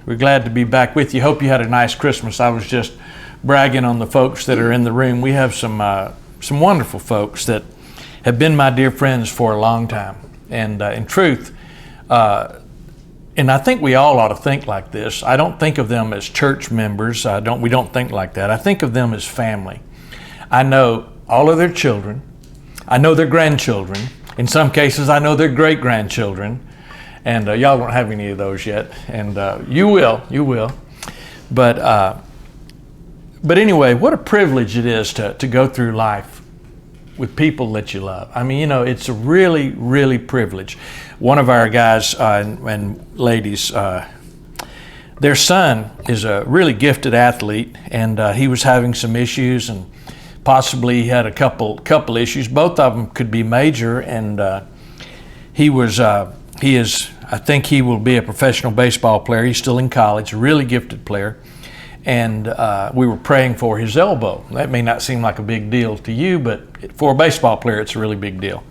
We're glad to be back with you. Hope you had a nice Christmas. I was just bragging on the folks that are in the room. We have some wonderful folks that have been my dear friends for a long time. And in truth, and I think we all ought to think like this. I don't think of them as church members. We don't think like that. I think of them as family. I know all of their children. I know their grandchildren. In some cases, I know their great-grandchildren. And y'all don't have any of those yet. And you will. But anyway, what a privilege it is to go through life with people that you love. I mean, it's a really, really privilege. One of our guys and ladies, their son is a really gifted athlete, and he was having some issues, and possibly he had a couple issues. Both of them could be major, and I think he will be a professional baseball player. He's still in college, a really gifted player. And we were praying for his elbow. That may not seem like a big deal to you, but for a baseball player, it's a really big deal.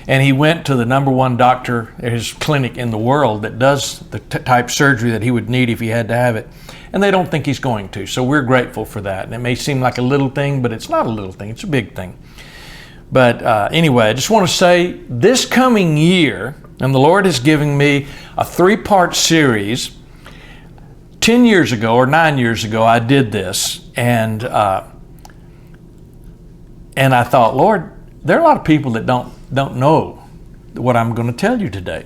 And he went to the number one doctor at his clinic in the world that does the type surgery that he would need if he had to have it. And they don't think he's going to. So we're grateful for that. And it may seem like a little thing, but it's not a little thing. It's a big thing. But anyway, I just want to say this coming year, and the Lord is giving me a 3-part series. 10 years ago or 9 years ago, I did this, and I thought, Lord, there are a lot of people that don't know what I'm going to tell you today.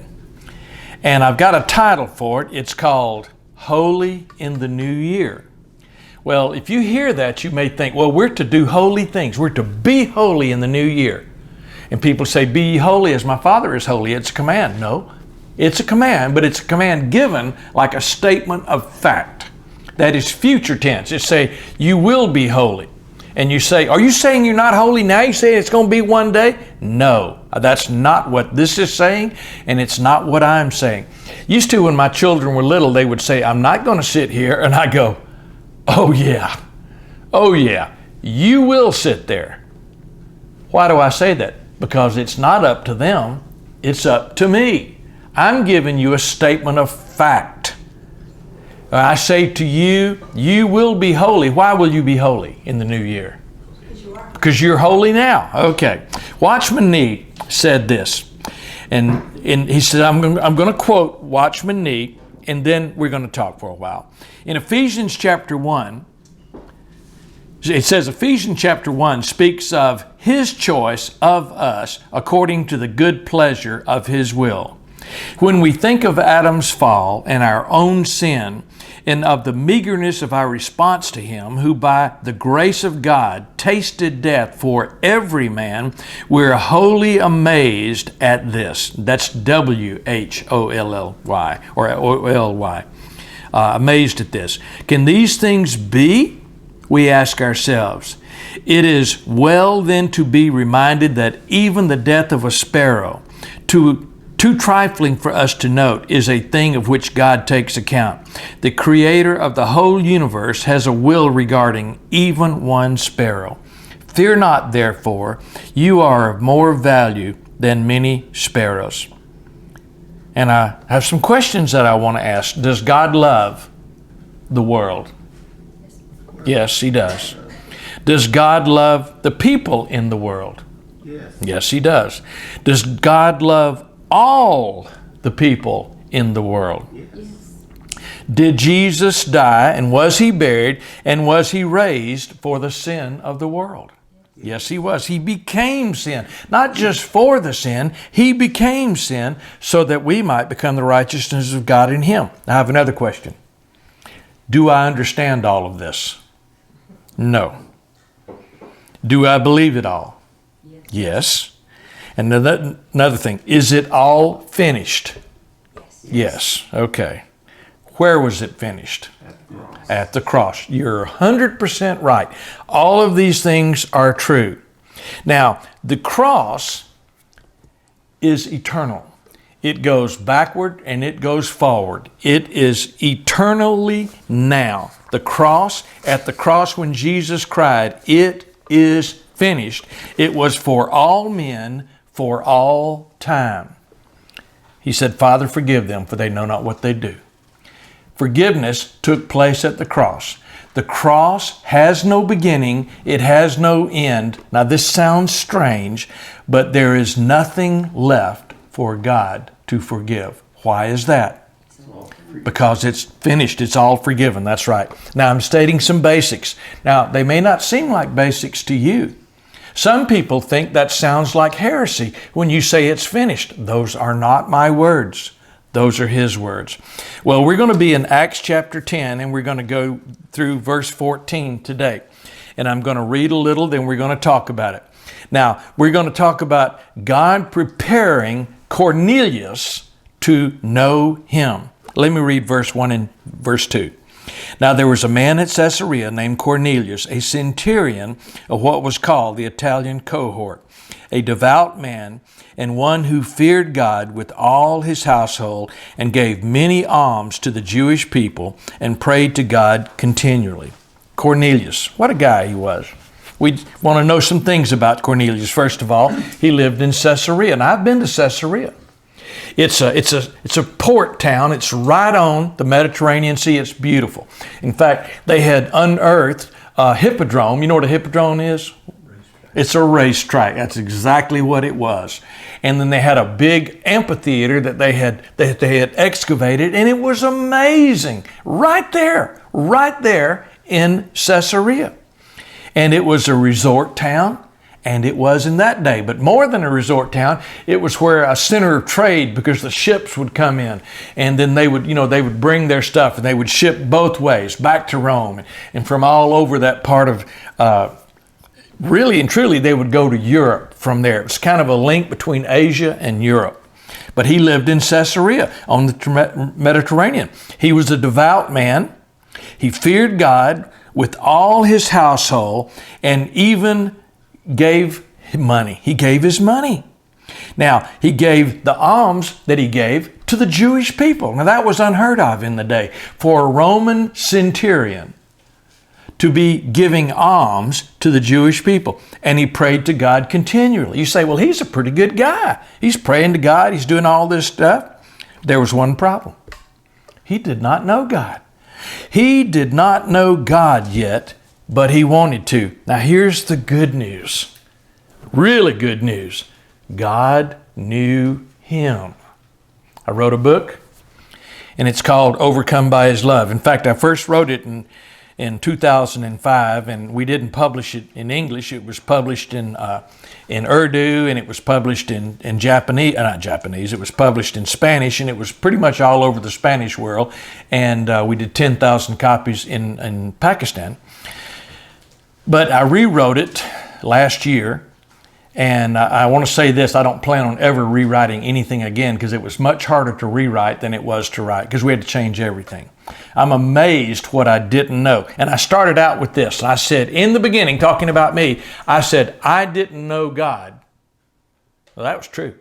And I've got a title for it. It's called Holy in the New Year. Well, if you hear that, you may think, well, we're to do holy things. We're to be holy in the new year. And people say, be ye holy as my Father is holy. It's a command. No. It's a command, but it's a command given like a statement of fact. That is future tense. It's say, you will be holy. And you say, are you saying you're not holy now? You say it's going to be one day? No, that's not what this is saying, and it's not what I'm saying. Used to, when my children were little, they would say, I'm not going to sit here. And I go, oh yeah, you will sit there. Why do I say that? Because it's not up to them, it's up to me. I'm giving you a statement of fact. I say to you, you will be holy. Why will you be holy in the new year? Because you're holy now. Okay. Watchman Nee said this. And he said, I'm going to quote Watchman Nee, and then we're going to talk for a while. In Ephesians chapter 1, it says Ephesians chapter 1 speaks of His choice of us according to the good pleasure of His will. When we think of Adam's fall and our own sin, and of the meagerness of our response to Him, who by the grace of God tasted death for every man, we're wholly amazed at this. That's W-H-O-L-L-Y, or O-L-Y. Amazed at this. Can these things be? We ask ourselves. It is well then to be reminded that even the death of a sparrow, too trifling for us to note, is a thing of which God takes account. The Creator of the whole universe has a will regarding even one sparrow. Fear not, therefore, you are of more value than many sparrows. And I have some questions that I want to ask. Does God love the world? Yes, He does. Does God love the people in the world? Yes. Yes, He does. Does God love all the people in the world? Yes. Did Jesus die, and was He buried, and was He raised for the sin of the world? Yes, He was. He became sin. Not just for the sin, He became sin so that we might become the righteousness of God in Him. I have another question. Do I understand all of this? No. Do I believe it all? Yes. And another thing, is it all finished? Yes. Okay. Where was it finished? At the cross. You're 100% right. All of these things are true. Now, the cross is eternal. It goes backward and it goes forward. It is eternally now. The cross, at the cross when Jesus cried, it is finished. It was for all men, for all time. He said, Father, forgive them, for they know not what they do. Forgiveness took place at the cross. The cross has no beginning. It has no end. Now this sounds strange, but there is nothing left for God to forgive. Why is that? Because it's finished. It's all forgiven. That's right. Now I'm stating some basics. Now they may not seem like basics to you. Some people think that sounds like heresy when you say it's finished. Those are not my words. Those are His words. Well, we're going to be in Acts chapter 10, and we're going to go through verse 14 today. And I'm going to read a little, then we're going to talk about it. Now, we're going to talk about God preparing Cornelius to know Him. Let me read verse 1 and verse 2. Now there was a man at Caesarea named Cornelius, a centurion of what was called the Italian cohort, a devout man, and one who feared God with all his household, and gave many alms to the Jewish people, and prayed to God continually. Cornelius, what a guy he was. We want to know some things about Cornelius. First of all, he lived in Caesarea, and I've been to Caesarea. It's a port town. It's right on the Mediterranean Sea. It's beautiful. In fact, they had unearthed a hippodrome. You know what a hippodrome is? It's a racetrack. That's exactly what it was. And then they had a big amphitheater that they had excavated, and it was amazing. Right there in Caesarea. And it was a resort town. And it was in that day, but more than a resort town, it was where a center of trade, because the ships would come in, and then they would bring their stuff, and they would ship both ways back to Rome, and from all over that part of, really and truly, they would go to Europe from there. It was kind of a link between Asia and Europe. But he lived in Caesarea on the Mediterranean. He was a devout man. He feared God with all his household, and even gave money. He gave his money. Now, he gave the alms that he gave to the Jewish people. Now, that was unheard of in the day. For a Roman centurion to be giving alms to the Jewish people. And he prayed to God continually. You say, well, he's a pretty good guy. He's praying to God. He's doing all this stuff. There was one problem. He did not know God. He did not know God yet, but he wanted to. Now here's the good news. Really good news. God knew him. I wrote a book, and it's called Overcome by His Love. In fact, I first wrote it in 2005, and we didn't publish it in English. It was published in Urdu, and it was published in Japanese, not Japanese, it was published in Spanish, and it was pretty much all over the Spanish world. And we did 10,000 copies in Pakistan. But I rewrote it last year, and I want to say this, I don't plan on ever rewriting anything again, because it was much harder to rewrite than it was to write, because we had to change everything. I'm amazed what I didn't know. And I started out with this. I said, in the beginning, talking about me, I said, I didn't know God. Well, that was true.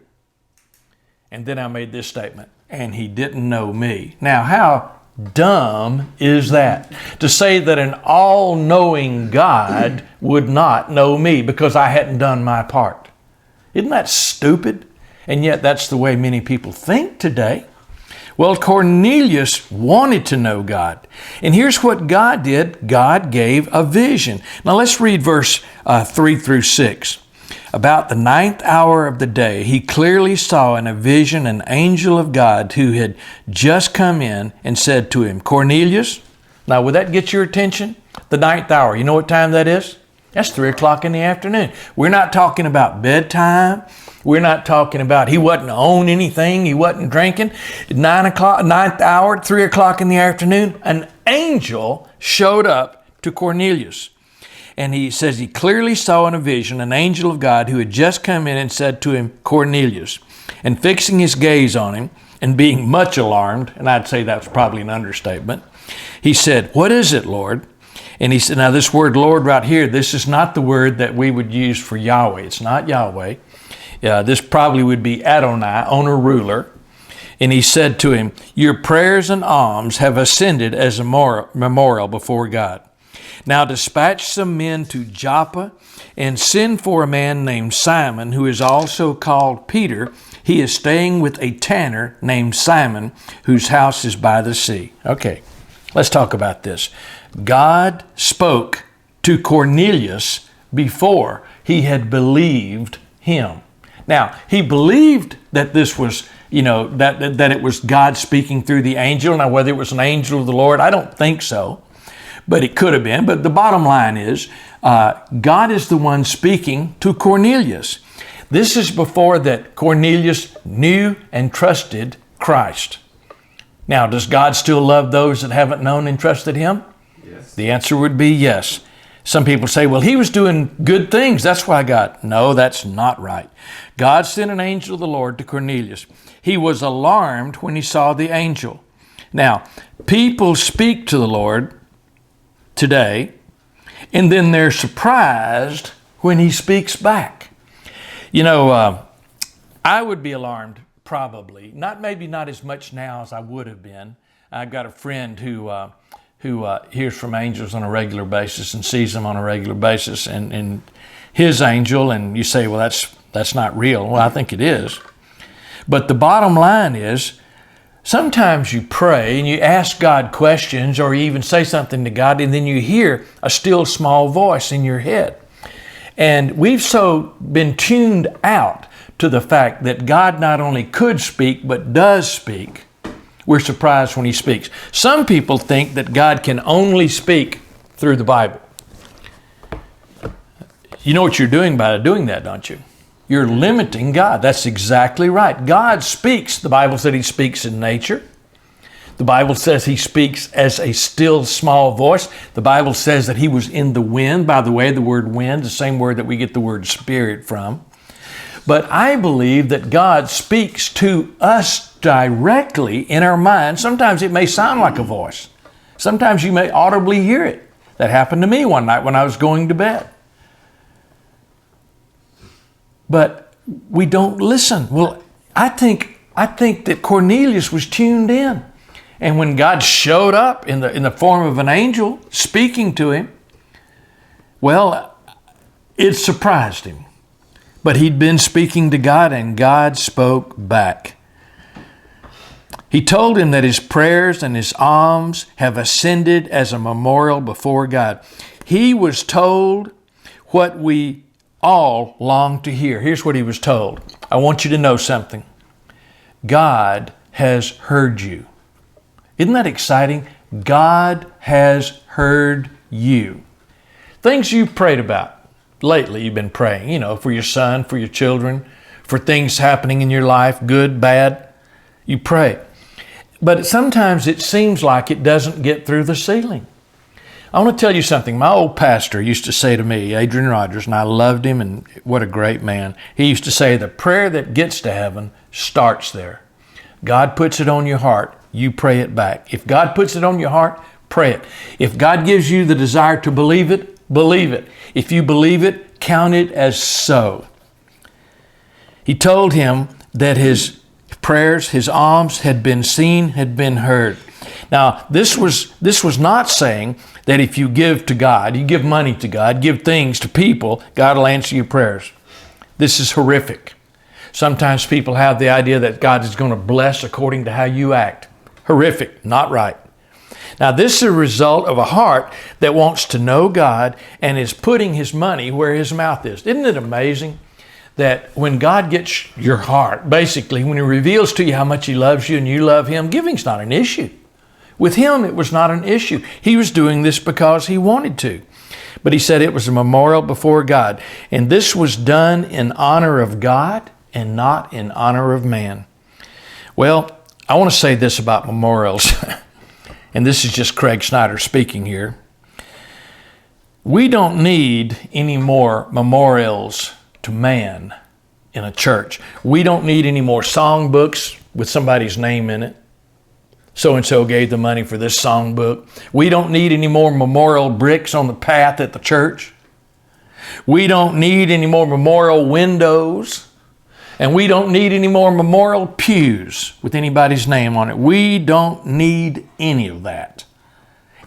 And then I made this statement, and He didn't know me. Now, how dumb is that? To say that an all-knowing God would not know me because I hadn't done my part. Isn't that stupid? And yet that's the way many people think today. Well, Cornelius wanted to know God. And here's what God did. God gave a vision. Now let's read verse 3 through 6. About the 9th hour of the day, he clearly saw in a vision an angel of God who had just come in and said to him, Cornelius. Now, would that get your attention? The 9th hour. You know what time that is? That's 3 o'clock in the afternoon. We're not talking about bedtime. We're not talking about he wasn't on anything. He wasn't drinking. 9th hour, 3 o'clock in the afternoon, an angel showed up to Cornelius. And he says he clearly saw in a vision an angel of God who had just come in and said to him, Cornelius. And fixing his gaze on him and being much alarmed, and I'd say that was probably an understatement, he said, what is it, Lord? And he said, now this word Lord right here, this is not the word that we would use for Yahweh. It's not Yahweh. This probably would be Adonai, owner, ruler. And he said to him, your prayers and alms have ascended as a memorial before God. Now dispatch some men to Joppa and send for a man named Simon, who is also called Peter. He is staying with a tanner named Simon, whose house is by the sea. Okay, let's talk about this. God spoke to Cornelius before he had believed him. Now, he believed that this was, that it was God speaking through the angel. Now, whether it was an angel of the Lord, I don't think so, but it could have been. But the bottom line is, God is the one speaking to Cornelius. This is before that Cornelius knew and trusted Christ. Now, does God still love those that haven't known and trusted him? Yes. The answer would be yes. Some people say, well, he was doing good things. That's why God. No, that's not right. God sent an angel of the Lord to Cornelius. He was alarmed when he saw the angel. Now, people speak to the Lord today, and then they're surprised when he speaks back. I would be alarmed probably, maybe not as much now as I would have been. I've got a friend who hears from angels on a regular basis and sees them on a regular basis, and his angel, and you say, well, that's not real. Well, I think it is. But the bottom line is, sometimes you pray and you ask God questions, or you even say something to God, and then you hear a still small voice in your head. And we've so been tuned out to the fact that God not only could speak, but does speak. We're surprised when he speaks. Some people think that God can only speak through the Bible. You know what you're doing by doing that, don't you? You're limiting God. That's exactly right. God speaks. The Bible said he speaks in nature. The Bible says he speaks as a still small voice. The Bible says that he was in the wind. By the way, the word wind, the same word that we get the word spirit from. But I believe that God speaks to us directly in our mind. Sometimes it may sound like a voice. Sometimes you may audibly hear it. That happened to me one night when I was going to bed. But we don't listen. Well, I think that Cornelius was tuned in. And when God showed up in the form of an angel speaking to him, well, it surprised him. But he'd been speaking to God, and God spoke back. He told him that his prayers and his alms have ascended as a memorial before God. He was told what we all long to hear. Here's what he was told. I want you to know something. God has heard you. Isn't that exciting? God has heard you. Things you've prayed about. Lately you've been praying, for your son, for your children, for things happening in your life, good, bad. You pray. But sometimes it seems like it doesn't get through the ceiling. I want to tell you something. My old pastor used to say to me, Adrian Rogers, and I loved him, and what a great man. He used to say, the prayer that gets to heaven starts there. God puts it on your heart, you pray it back. If God puts it on your heart, pray it. If God gives you the desire to believe it, believe it. If you believe it, count it as so. He told him that his prayers, his alms had been seen, had been heard. Now, this was not saying that if you give to God, you give money to God, give things to people, God will answer your prayers. This is horrific. Sometimes people have the idea that God is going to bless according to how you act. Horrific, not right. Now, this is a result of a heart that wants to know God and is putting his money where his mouth is. Isn't it amazing that when God gets your heart, basically, when he reveals to you how much he loves you and you love him, giving's not an issue. With him, it was not an issue. He was doing this because he wanted to. But he said it was a memorial before God. And this was done in honor of God and not in honor of man. Well, I want to say this about memorials. And this is just Craig Snyder speaking here. We don't need any more memorials to man in a church. We don't need any more songbooks with somebody's name in it. So-and-so gave the money for this songbook. We don't need any more memorial bricks on the path at the church. We don't need any more memorial windows. And we don't need any more memorial pews with anybody's name on it. We don't need any of that.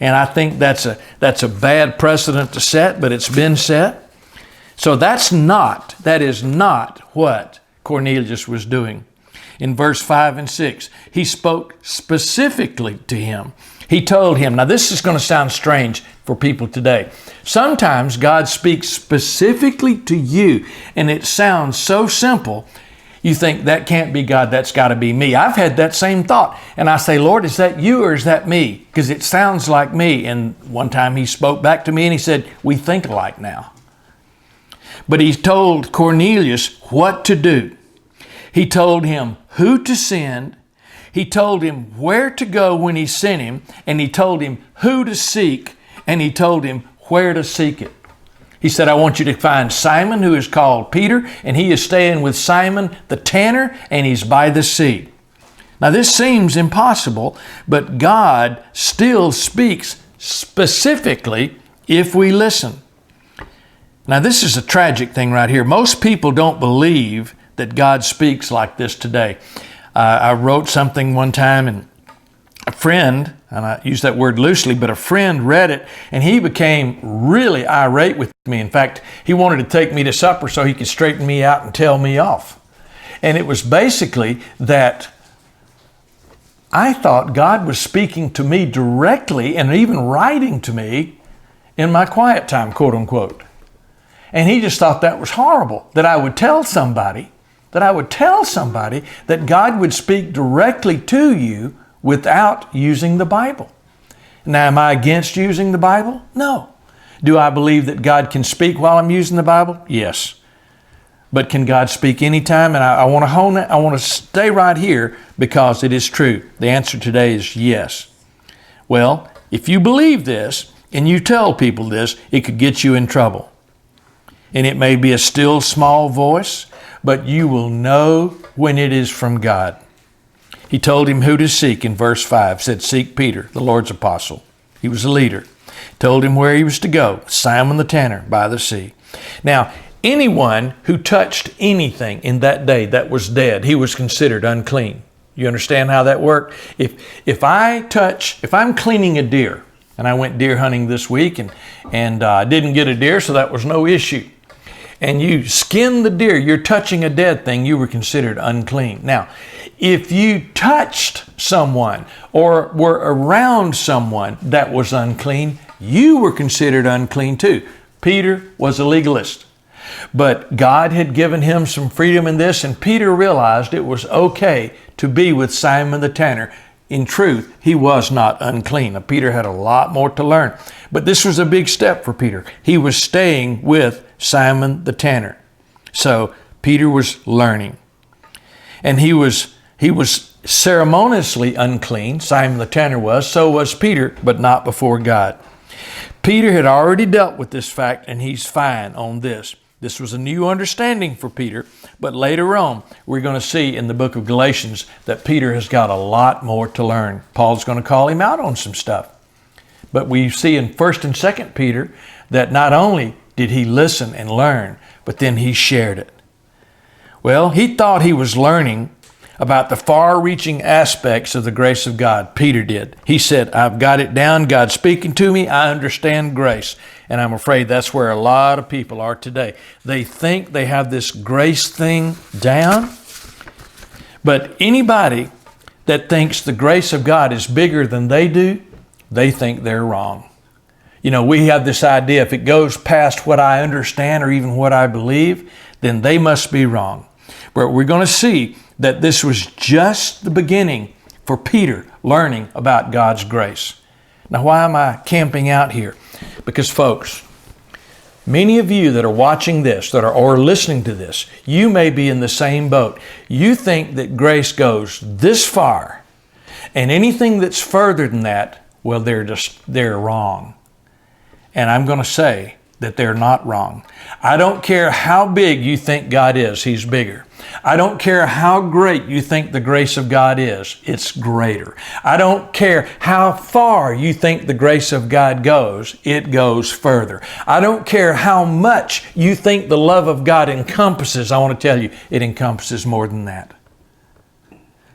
And I think that's a bad precedent to set, but it's been set. So that is not what Cornelius was doing. in verse 5 and 6. He spoke specifically to him. He told him, now this is going to sound strange for people today. Sometimes God speaks specifically to you, and it sounds so simple, you think that can't be God, that's got to be me. I've had that same thought. And I say, Lord, is that you or is that me? Because it sounds like me. And one time he spoke back to me and he said, we think alike now. But he told Cornelius what to do. He told him who to send. He told him where to go when he sent him. And he told him who to seek. And he told him where to seek it. He said, I want you to find Simon, who is called Peter, and he is staying with Simon the tanner, and he's by the sea. Now this seems impossible, but God still speaks specifically if we listen. Now this is a tragic thing right here. Most people don't believe that God speaks like this today. I wrote something one time, and a friend, and I use that word loosely, but a friend read it and he became really irate with me. In fact, he wanted to take me to supper so he could straighten me out and tell me off. And it was basically that I thought God was speaking to me directly and even writing to me in my quiet time, quote unquote. And he just thought that was horrible, that I would tell somebody that God would speak directly to you without using the Bible. Now, am I against using the Bible? No. Do I believe that God can speak while I'm using the Bible? Yes. But can God speak anytime? And I want to hone it. I want to stay right here because it is true. The answer today is yes. Well, if you believe this and you tell people this, it could get you in trouble. And it may be a still small voice, but you will know when it is from God. He told him who to seek in verse 5, said, seek Peter, the Lord's apostle. He was a leader. Told him where he was to go, Simon the tanner by the sea. Now, anyone who touched anything in that day that was dead, he was considered unclean. You understand how that worked? If I'm cleaning a deer, and I went deer hunting this week and didn't get a deer, so that was no issue. And you skin the deer, you're touching a dead thing, you were considered unclean. Now, if you touched someone or were around someone that was unclean, you were considered unclean too. Peter was a legalist, but God had given him some freedom in this, and Peter realized it was okay to be with Simon the tanner. In truth, he was not unclean. Now, Peter had a lot more to learn, but this was a big step for Peter. He was staying with Simon the tanner. So Peter was learning, and he was ceremoniously unclean. Simon the tanner was, so was Peter, but not before God. Peter had already dealt with this fact, and he's fine on this. This was a new understanding for Peter, but later on, we're going to see in the book of Galatians that Peter has got a lot more to learn. Paul's going to call him out on some stuff. But we see in 1st and 2nd Peter that not only did he listen and learn, but then he shared it. Well, he thought he was learning about the far-reaching aspects of the grace of God. Peter did. He said, I've got it down. God's speaking to me. I understand grace. And I'm afraid that's where a lot of people are today. They think they have this grace thing down. But anybody that thinks the grace of God is bigger than they do, they think they're wrong. You know, we have this idea, if it goes past what I understand or even what I believe, then they must be wrong. But we're going to see that this was just the beginning for Peter learning about God's grace. Now, why am I camping out here? Because, folks, many of you that are watching this, or listening to this, you may be in the same boat. You think that grace goes this far, and anything that's further than that, well, they're wrong. And I'm going to say that they're not wrong. I don't care how big you think God is, He's bigger. I don't care how great you think the grace of God is, it's greater. I don't care how far you think the grace of God goes, it goes further. I don't care how much you think the love of God encompasses, I want to tell you, it encompasses more than that.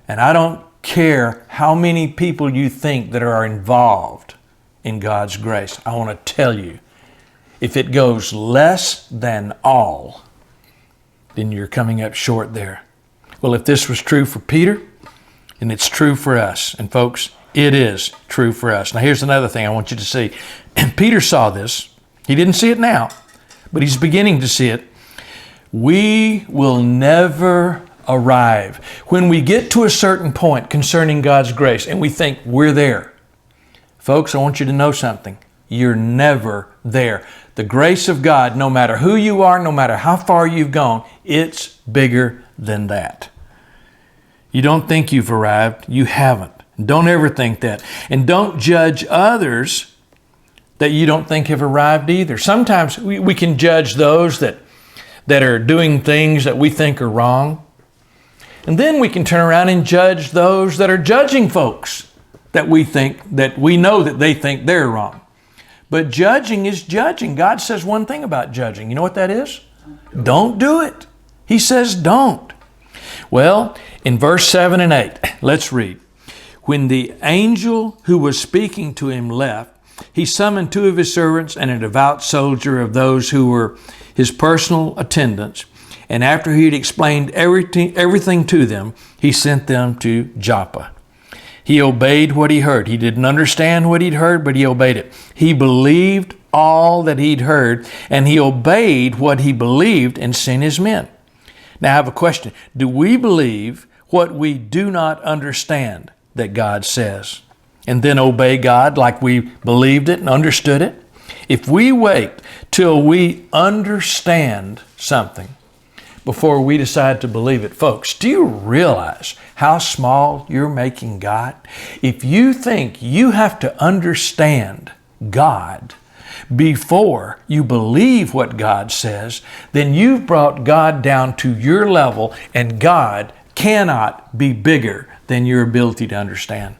And I don't care how many people you think that are involved in God's grace. I want to tell you, if it goes less than all, then you're coming up short there. Well, if this was true for Peter, then it's true for us. And folks, it is true for us. Now, here's another thing I want you to see. Peter saw this. He didn't see it now, but he's beginning to see it. We will never arrive. When we get to a certain point concerning God's grace and we think we're there, folks, I want you to know something. You're never there. The grace of God, no matter who you are, no matter how far you've gone, it's bigger than that. You don't think you've arrived. You haven't. Don't ever think that. And don't judge others that you don't think have arrived either. Sometimes we can judge those that are doing things that we think are wrong. And then we can turn around and judge those that are judging folks that we know that they think they're wrong. But judging is judging. God says one thing about judging. You know what that is? Don't do it. He says don't. Well, in verse 7 and 8, let's read. When the angel who was speaking to him left, he summoned 2 of his servants and a devout soldier of those who were his personal attendants. And after he had explained everything to them, he sent them to Joppa. He obeyed what he heard. He didn't understand what he'd heard, but he obeyed it. He believed all that he'd heard, and he obeyed what he believed and sent his men. Now I have a question. Do we believe what we do not understand that God says, and then obey God like we believed it and understood it? If we wait till we understand something before we decide to believe it, folks, do you realize how small you're making God? If you think you have to understand God before you believe what God says, then you've brought God down to your level, and God cannot be bigger than your ability to understand.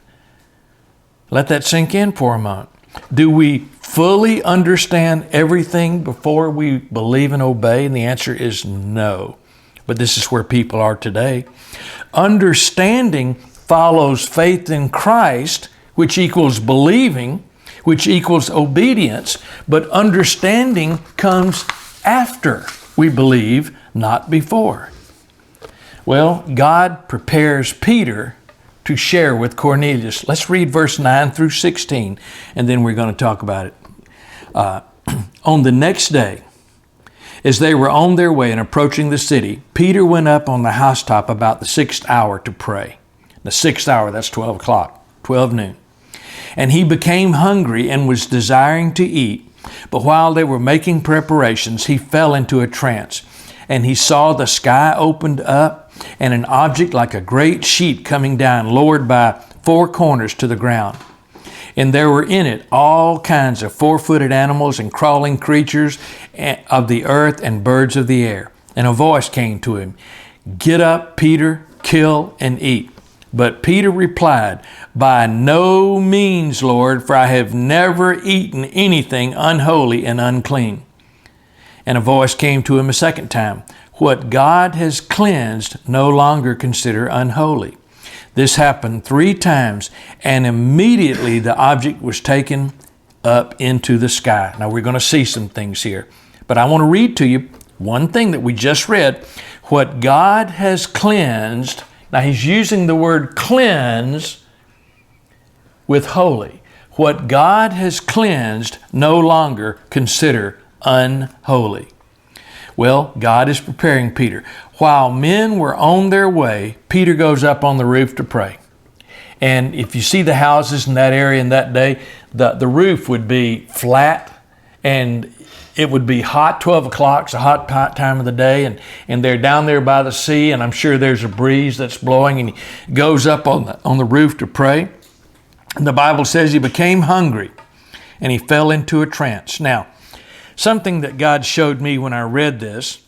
Let that sink in for a moment. Do we fully understand everything before we believe and obey? And the answer is no. But this is where people are today. Understanding follows faith in Christ, which equals believing, which equals obedience. But understanding comes after we believe, not before. Well, God prepares Peter to share with Cornelius. Let's read verse 9 through 16, and then we're going to talk about it. On the next day, as they were on their way and approaching the city, Peter went up on the housetop about the 6th hour to pray. The 6th hour, that's 12 o'clock, 12 noon. And he became hungry and was desiring to eat. But while they were making preparations, he fell into a trance. And he saw the sky opened up, and an object like a great sheet coming down, lowered by 4 corners to the ground. And there were in it all kinds of 4-footed animals and crawling creatures of the earth and birds of the air. And a voice came to him, "Get up, Peter, kill and eat." But Peter replied, "By no means, Lord, for I have never eaten anything unholy and unclean." And a voice came to him a second time, "What God has cleansed, no longer consider unholy." This happened 3 times, and immediately the object was taken up into the sky. Now we're going to see some things here, but I want to read to you one thing that we just read. What God has cleansed, now he's using the word cleanse with holy. What God has cleansed, no longer consider unholy. Well, God is preparing Peter. While men were on their way, Peter goes up on the roof to pray. And if you see the houses in that area in that day, the roof would be flat, and it would be hot. 12 o'clock, it's a hot time of the day, and they're down there by the sea, and I'm sure there's a breeze that's blowing, and he goes up on the roof to pray. And the Bible says he became hungry, and he fell into a trance. Now, something that God showed me when I read this,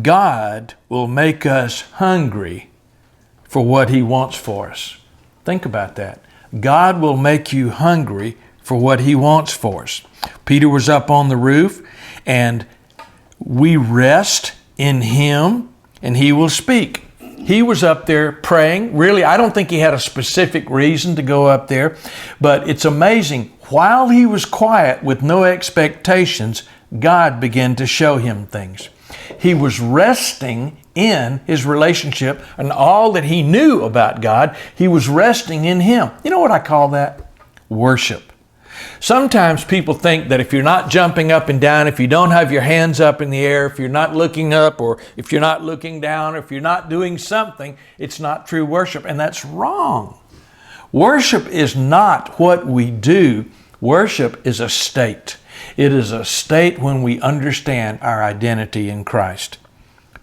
God will make us hungry for what He wants for us. Think about that. God will make you hungry for what He wants for us. Peter was up on the roof, and we rest in Him, and He will speak. He was up there praying. Really, I don't think he had a specific reason to go up there, but it's amazing. While he was quiet with no expectations, God began to show him things. He was resting in his relationship and all that he knew about God. He was resting in Him. You know what I call that? Worship. Sometimes people think that if you're not jumping up and down, if you don't have your hands up in the air, if you're not looking up, or if you're not looking down, or if you're not doing something, it's not true worship. And that's wrong. Worship is not what we do. Worship is a state. It is a state when we understand our identity in Christ.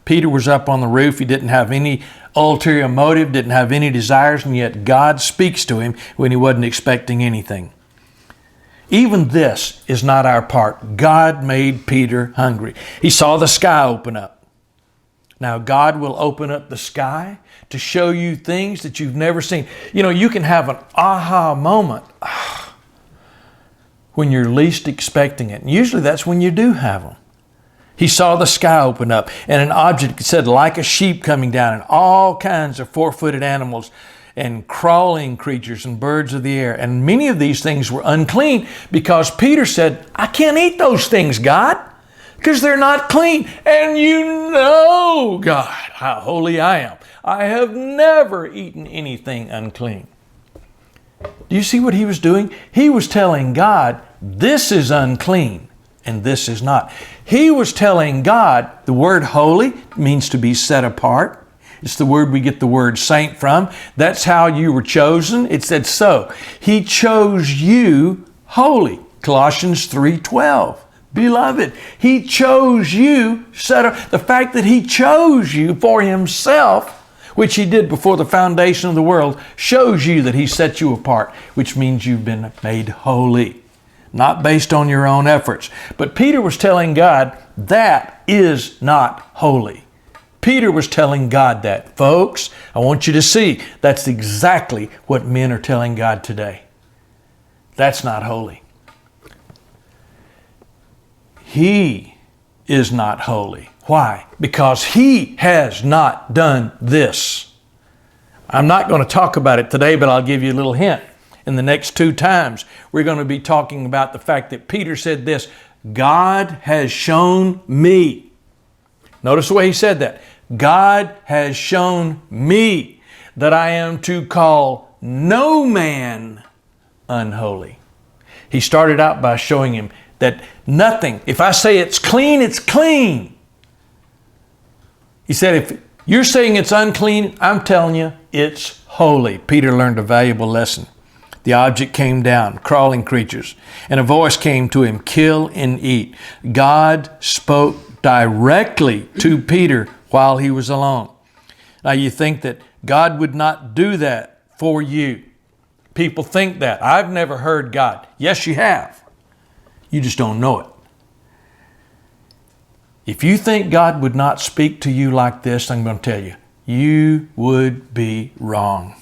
Peter was up on the roof. He didn't have any ulterior motive, didn't have any desires, and yet God speaks to him when he wasn't expecting anything. Even this is not our part. God made Peter hungry. He saw the sky open up. Now, God will open up the sky to show you things that you've never seen. You know, you can have an aha moment when you're least expecting it. And usually that's when you do have them. He saw the sky open up, and an object said like a sheep coming down, and all kinds of four-footed animals and crawling creatures and birds of the air. And many of these things were unclean because Peter said, I can't eat those things, God, because they're not clean. And you know, God, how holy I am. I have never eaten anything unclean. Do you see what he was doing? He was telling God, this is unclean and this is not. He was telling God, the word holy means to be set apart. It's the word we get the word saint from. That's how you were chosen. It said so. He chose you holy. Colossians 3:12. Beloved, He chose you. The fact that He chose you for Himself, which He did before the foundation of the world, shows you that He set you apart, which means you've been made holy. Not based on your own efforts. But Peter was telling God, that is not holy. Peter was telling God that. Folks, I want you to see that's exactly what men are telling God today. That's not holy. He is not holy. Why? Because He has not done this. I'm not going to talk about it today, but I'll give you a little hint. In the next 2 times, we're going to be talking about the fact that Peter said this, God has shown me. Notice the way he said that. God has shown me that I am to call no man unholy. He started out by showing him that nothing, if I say it's clean, it's clean. He said, if you're saying it's unclean, I'm telling you, it's holy. Peter learned a valuable lesson. The object came down, crawling creatures, and a voice came to him, kill and eat. God spoke directly to Peter while he was alone. Now you think that God would not do that for you. People think that. I've never heard God. Yes, you have. You just don't know it. If you think God would not speak to you like this, I'm going to tell you, you would be wrong.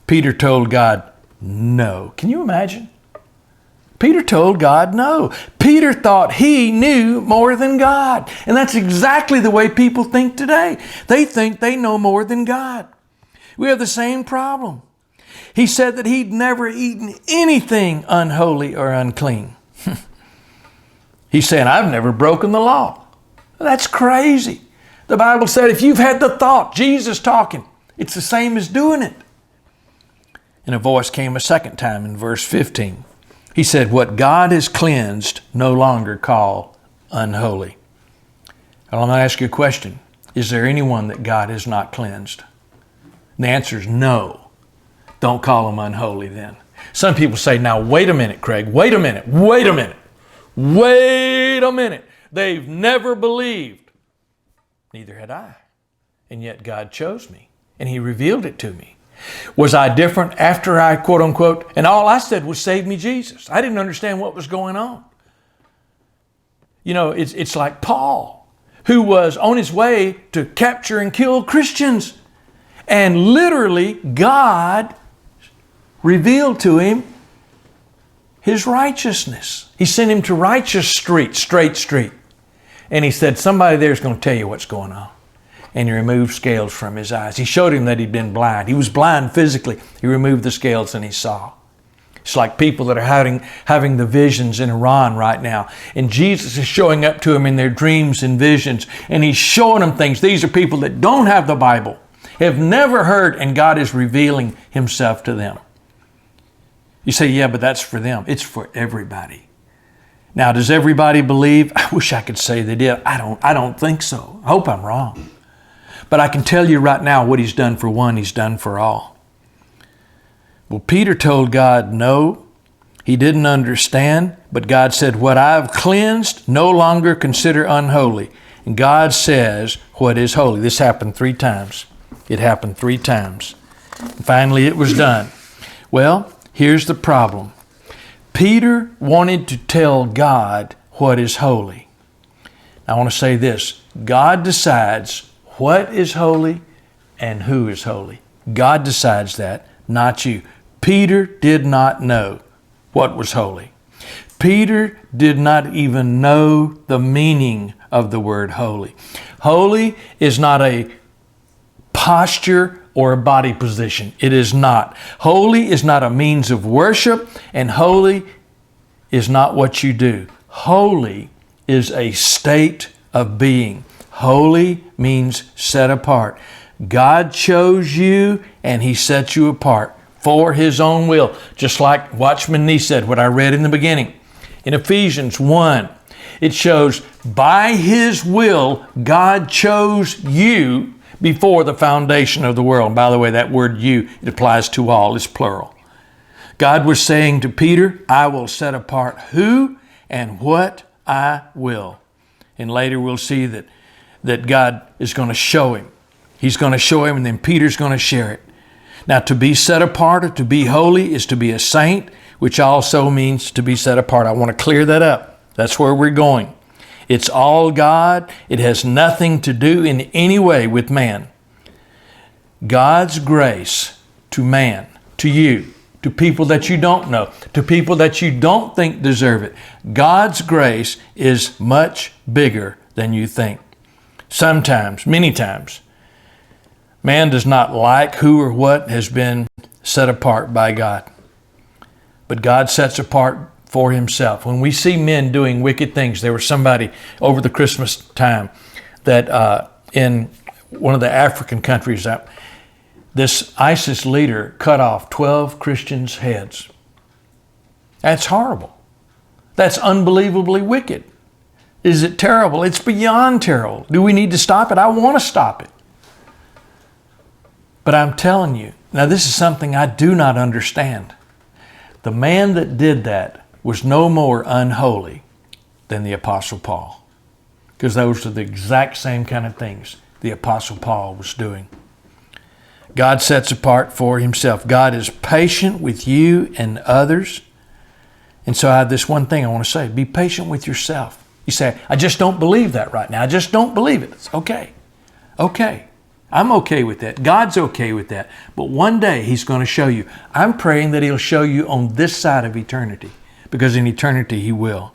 Peter told God, no. Can you imagine? Peter told God no. Peter thought he knew more than God. And that's exactly the way people think today. They think they know more than God. We have the same problem. He said that he'd never eaten anything unholy or unclean. He's saying, I've never broken the law. That's crazy. The Bible said if you've had the thought, Jesus talking, it's the same as doing it. And a voice came a second time in verse 15. He said, what God has cleansed, no longer call unholy. Well, I'm going to ask you a question. Is there anyone that God has not cleansed? And the answer is no. Don't call them unholy then. Some people say, now wait a minute, Craig. Wait a minute. Wait a minute. Wait a minute. They've never believed. Neither had I. And yet God chose me. And He revealed it to me. Was I different after I, quote unquote, and all I said was save me Jesus. I didn't understand what was going on. You know, it's like Paul, who was on his way to capture and kill Christians. And literally God revealed to him His righteousness. He sent him to righteous street, straight street. And He said, somebody there's going to tell you what's going on. And He removed scales from his eyes. He showed him that he'd been blind. He was blind physically. He removed the scales and he saw. It's like people that are having the visions in Iran right now. And Jesus is showing up to them in their dreams and visions. And He's showing them things. These are people that don't have the Bible, have never heard, and God is revealing Himself to them. You say, yeah, but that's for them. It's for everybody. Now, does everybody believe? I wish I could say they did. I don't think so. I hope I'm wrong. But I can tell you right now what He's done for one, He's done for all. Well, Peter told God no. He didn't understand, but God said, what I've cleansed, no longer consider unholy. And God says what is holy. This happened 3 times. It happened 3 times. And finally, it was done. Well, here's the problem. Peter wanted to tell God what is holy. I want to say this. God decides what is holy and who is holy. God decides that, not you. Peter did not know what was holy. Peter did not even know the meaning of the word holy. Holy is not a posture or a body position. It is not. Holy is not a means of worship, and holy is not what you do. Holy is a state of being. Holy means set apart. God chose you and He set you apart for His own will. Just like Watchman Nee said, what I read in the beginning. In Ephesians 1, it shows by His will, God chose you before the foundation of the world. And by the way, that word you, it applies to all. It's plural. God was saying to Peter, I will set apart who and what I will. And later we'll see that God is going to show him. He's going to show him, and then Peter's going to share it. Now, to be set apart or to be holy is to be a saint, which also means to be set apart. I want to clear that up. That's where we're going. It's all God. It has nothing to do in any way with man. God's grace to man, to you, to people that you don't know, to people that you don't think deserve it. God's grace is much bigger than you think. Sometimes, many times, man does not like who or what has been set apart by God. But God sets apart for Himself. When we see men doing wicked things, there was somebody over the Christmas time that in one of the African countries, this ISIS leader cut off 12 Christians' heads. That's horrible. That's unbelievably wicked. Is it terrible? It's beyond terrible. Do we need to stop it? I want to stop it. But I'm telling you, now this is something I do not understand. The man that did that was no more unholy than the Apostle Paul, because those are the exact same kind of things the Apostle Paul was doing. God sets apart for Himself. God is patient with you and others. And so I have this one thing I want to say. Be patient with yourself. You say, I just don't believe that right now. I just don't believe it. It's okay. Okay. I'm okay with that. God's okay with that. But one day He's going to show you. I'm praying that He'll show you on this side of eternity, because in eternity He will.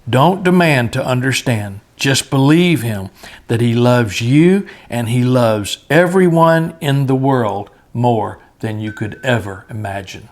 Don't demand to understand. Just believe Him that He loves you and He loves everyone in the world more than you could ever imagine.